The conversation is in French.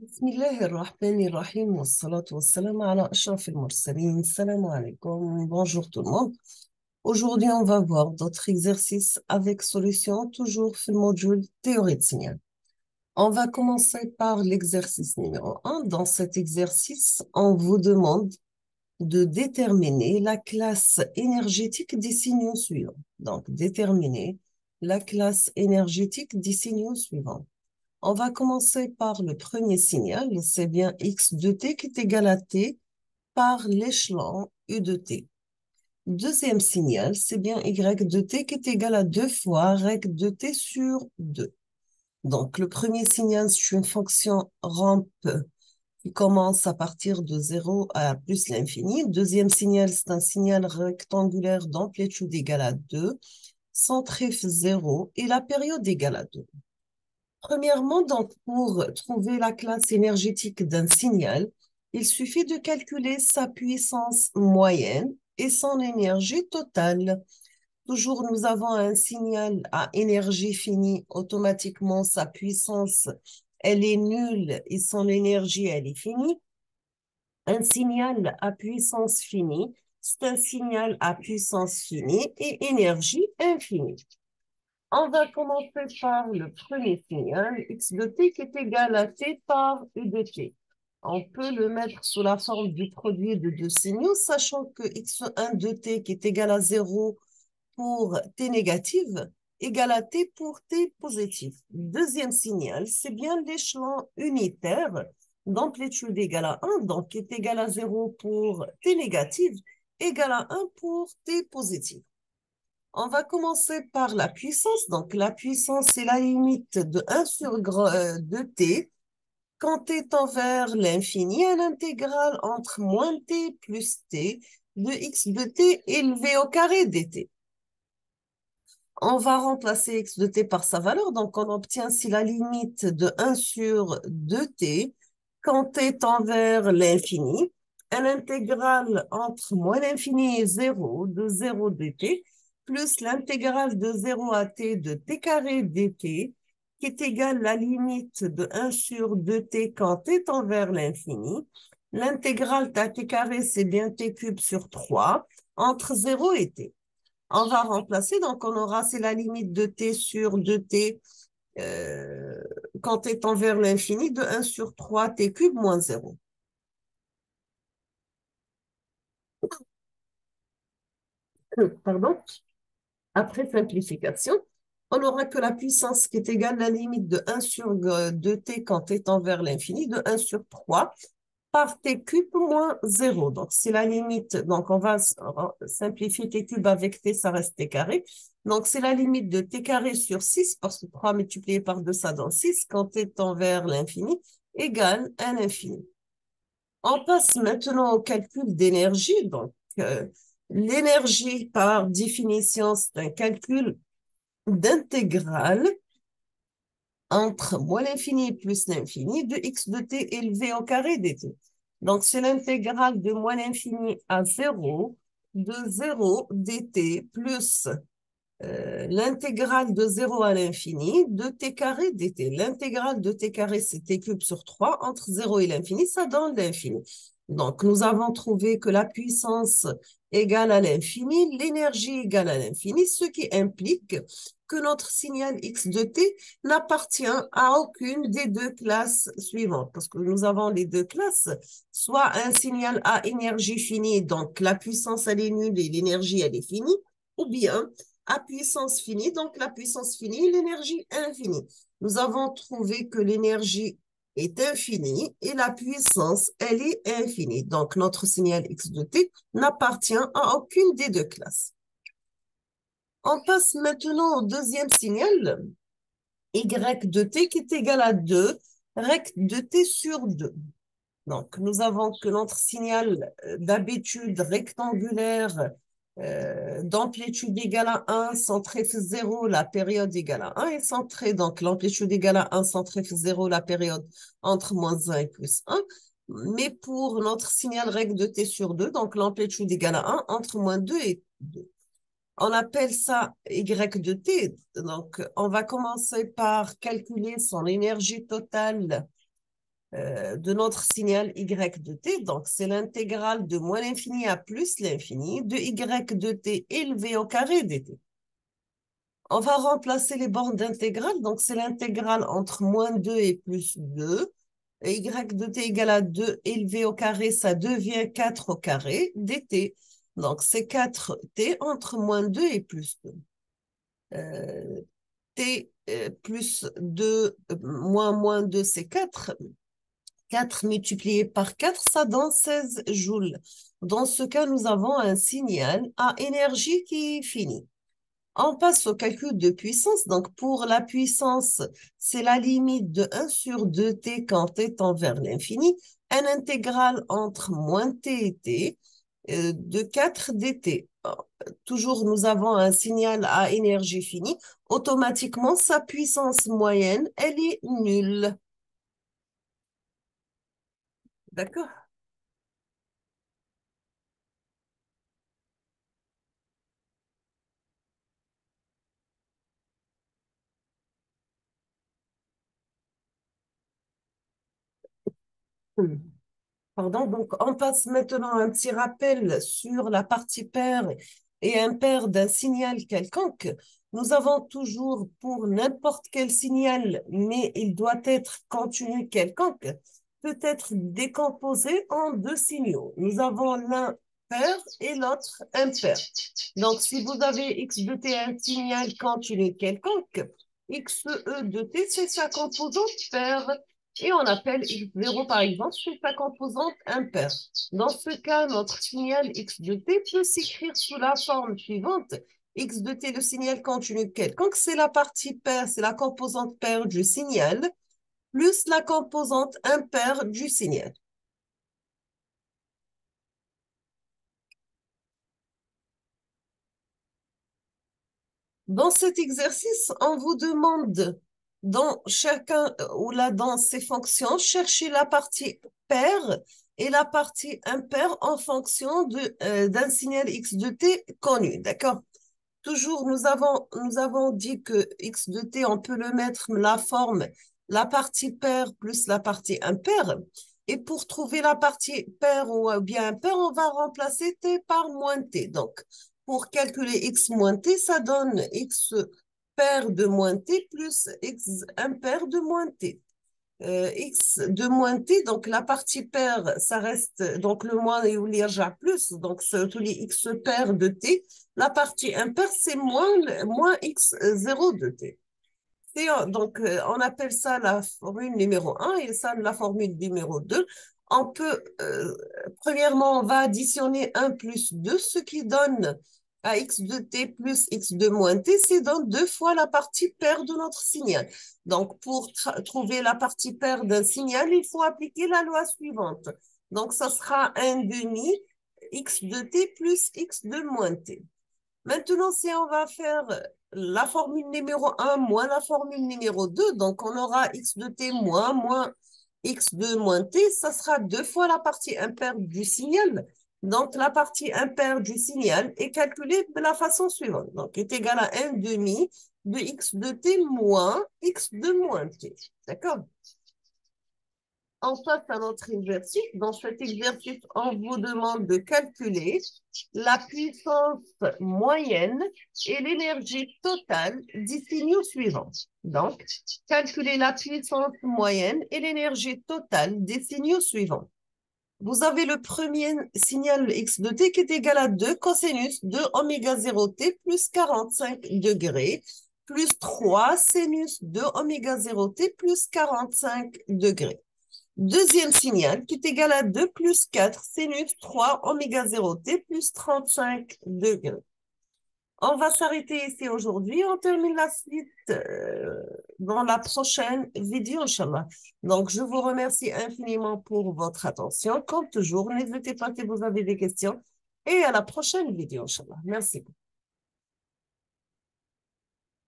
بسم الله الرحمن الرحيم والصلاة والسلام على أشرف المرسلين. Salam alaikum. Bonjour tout le monde. Aujourd'hui, on va voir d'autres exercices avec solution, toujours في المodule théorie de signal. On va commencer par l'exercice numéro 1. Dans cet exercice, on vous demande de déterminer la classe énergétique des signaux suivants. Donc, déterminer la classe énergétique des signaux suivants. On va commencer par le premier signal, c'est bien x de t qui est égal à t par l'échelon u de t. Deuxième signal, c'est bien y de t qui est égal à 2 fois rec de t sur 2. Donc, le premier signal, c'est une fonction rampe qui commence à partir de 0 à plus l'infini. Deuxième signal, c'est un signal rectangulaire d'amplitude égale à 2, centrif 0 et la période égale à 2. Premièrement, donc, pour trouver la classe énergétique d'un signal, il suffit de calculer sa puissance moyenne et son énergie totale. Toujours, nous avons un signal à énergie finie. Automatiquement, sa puissance, elle est nulle et son énergie, elle est finie. Un signal à puissance finie, c'est un signal à puissance finie et énergie infinie. On va commencer par le premier signal, x de t qui est égal à t par u de t. On peut le mettre sous la forme du produit de deux signaux, sachant que x1 de t qui est égal à 0 pour t négative, égal à t pour t positif. Deuxième signal, c'est bien l'échelon unitaire d'amplitude égale à 1, donc qui est égal à 0 pour t négative, égal à 1 pour t positif. On va commencer par la puissance. Donc, la puissance, c'est la limite de 1 sur de t quand t tend vers l'infini à l'intégrale entre moins t plus t de x de t élevé au carré dt. On va remplacer x de t par sa valeur. Donc, on obtient si la limite de 1 sur 2t quand t tend vers l'infini à l'intégrale entre moins l'infini et 0 de 0 dt plus l'intégrale de 0 à t de t carré dt qui est égale à la limite de 1 sur 2t quand t tend vers l'infini. L'intégrale de t carré, c'est bien t cube sur 3 entre 0 et t. On va remplacer, donc on aura, c'est la limite de t sur 2t quand t tend vers l'infini de 1 sur 3 t cube moins 0. Pardon. Après simplification, on aura que la puissance qui est égale à la limite de 1 sur 2t quand t tend vers l'infini de 1 sur 3 par t cube moins 0. Donc, c'est la limite. Donc, on va simplifier t cube avec t, ça reste t carré. Donc, c'est la limite de t carré sur 6, parce que 3 multiplié par 2, ça donne 6, quand t tend vers l'infini, égale à l'infini. On passe maintenant au calcul d'énergie. Donc, l'énergie, par définition, c'est un calcul d'intégrale entre moins l'infini plus l'infini de x de t élevé au carré dt. Donc, c'est l'intégrale de moins l'infini à 0 de 0 dt plus l'intégrale de 0 à l'infini de t carré dt. L'intégrale de t carré, c'est t cube sur 3. Entre 0 et l'infini, ça donne l'infini. Donc, nous avons trouvé que la puissance égale à l'infini, l'énergie égale à l'infini, ce qui implique que notre signal x de t n'appartient à aucune des deux classes suivantes. Parce que nous avons les deux classes, soit un signal à énergie finie, donc la puissance elle est nulle et l'énergie elle est finie, ou bien à puissance finie, donc la puissance finie, l'énergie infinie. Nous avons trouvé que l'énergie est infinie et la puissance, elle est infinie. Donc, notre signal x de t n'appartient à aucune des deux classes. On passe maintenant au deuxième signal, y de t qui est égal à 2, rect de t sur 2. Donc, nous avons que notre signal d'habitude rectangulaire d'amplitude égale à 1, centré 0, la période égale à 1 et centré, donc l'amplitude égale à 1, centré 0, la période entre moins 1 et plus 1. Mais pour notre signal rect de t sur 2, donc l'amplitude égale à 1 entre moins 2 et 2. On appelle ça y de t. Donc, on va commencer par calculer son énergie totale de notre signal y de t. Donc, c'est l'intégrale de moins l'infini à plus l'infini de y de t élevé au carré dt. On va remplacer les bornes d'intégrale. Donc, c'est l'intégrale entre moins 2 et plus 2. Et y de t égale à 2 élevé au carré, ça devient 4 au carré dt. Donc, c'est 4t entre moins 2 et plus 2. T plus 2 moins 2, c'est 4. 4 multiplié par 4, ça donne 16 joules. Dans ce cas, nous avons un signal à énergie qui est fini. On passe au calcul de puissance. Donc, pour la puissance, c'est la limite de 1 sur 2t quand t tend vers l'infini. Un intégral entre moins t et t de 4 dt. Toujours, nous avons un signal à énergie finie. Automatiquement, sa puissance moyenne, elle est nulle. D'accord? Pardon, donc on passe maintenant un petit rappel sur la partie paire et impair d'un signal quelconque. Nous avons toujours pour n'importe quel signal, mais il doit être continu quelconque, peut être décomposé en deux signaux. Nous avons l'un pair et l'autre impair. Donc, si vous avez x de t un signal continu quelconque, xe de t, c'est sa composante paire. Et on appelle x0, par exemple, c'est sa composante impaire. Dans ce cas, notre signal x de t peut s'écrire sous la forme suivante. X de t, le signal continu quelconque, c'est la partie paire, c'est la composante paire du signal, plus la composante impaire du signal. Dans cet exercice, on vous demande dans chacun ou là dans ces fonctions, chercher la partie paire et la partie impaire en fonction d'un signal x de t connu, d'accord? Toujours, nous avons dit que x de t, on peut le mettre la forme, la partie paire plus la partie impaire. Et pour trouver la partie paire ou bien impaire, on va remplacer t par moins t. Donc, pour calculer x moins t, ça donne x paire de moins t plus x impaire de moins t. X de moins t, donc la partie paire, ça reste, donc le moins et à plus, donc c'est tous les x paires de t. La partie impaire, c'est moins x0 de t. Et donc, on appelle ça la formule numéro un et ça la formule numéro 2. On peut, premièrement, on va additionner un plus 2, ce qui donne à x de t plus x de moins t, c'est donc deux fois la partie paire de notre signal. Donc, pour trouver la partie paire d'un signal, il faut appliquer la loi suivante. Donc, ça sera 1 demi x de t plus x de moins t. Maintenant, si on va faire la formule numéro un moins la formule numéro 2, donc on aura x de t moins x de moins t, ça sera deux fois la partie impaire du signal. Donc, la partie impaire du signal est calculée de la façon suivante. Donc, est égal à 1 demi de x de t moins x de moins t. D'accord? On passe à notre exercice. Dans cet exercice, on vous demande de calculer la puissance moyenne et l'énergie totale des signaux suivants. Donc, calculer la puissance moyenne et l'énergie totale des signaux suivants. Vous avez le premier signal x de t qui est égal à 2 cosinus de oméga 0 t plus 45 degrés plus 3 sinus de oméga 0 t plus 45 degrés. Deuxième signal qui est égal à 2 plus 4 sinus 3 oméga 0 t plus 35 degrés. On va s'arrêter ici aujourd'hui. On termine la suite dans la prochaine vidéo, Inch'Allah. Donc, je vous remercie infiniment pour votre attention. Comme toujours, n'hésitez pas si vous avez des questions. Et à la prochaine vidéo, Inch'Allah. Merci.